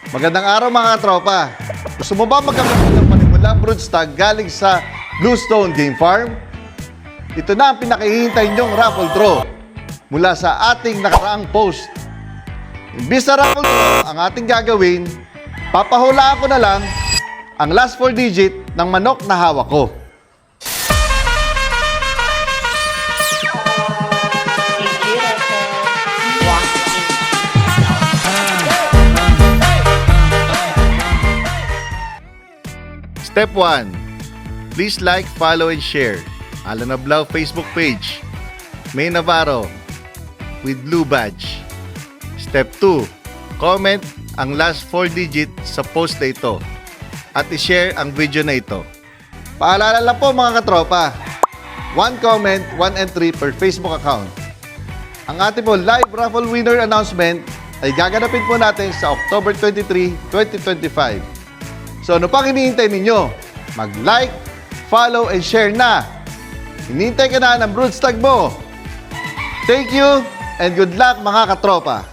Magandang araw mga katropa. Gusto mo ba magkamit ng manimulang broodstag galing sa Bluestone Game Farm? Ito na ang pinakihintay niyong raffle draw mula sa ating nakaraang post. Imbis na raffle draw ang ating gagawin, papahulaan ko na lang ang last 4 digit ng manok na hawak ko. Step 1. Please like, follow, and share Alan Ablao Facebook page, May Navarro with blue badge. Step 2. Comment ang last 4 digit sa post na ito at i-share ang video na ito. Paalala lang po mga katropa, 1 comment, 1 entry per Facebook account. Ang ating po live raffle winner announcement ay gaganapin po natin sa October 23, 2025. So ano pang hinihintay ninyo? Mag-like, follow, and share na. Hinihintay ka na ng broodstag mo. Thank you and good luck mga katropa.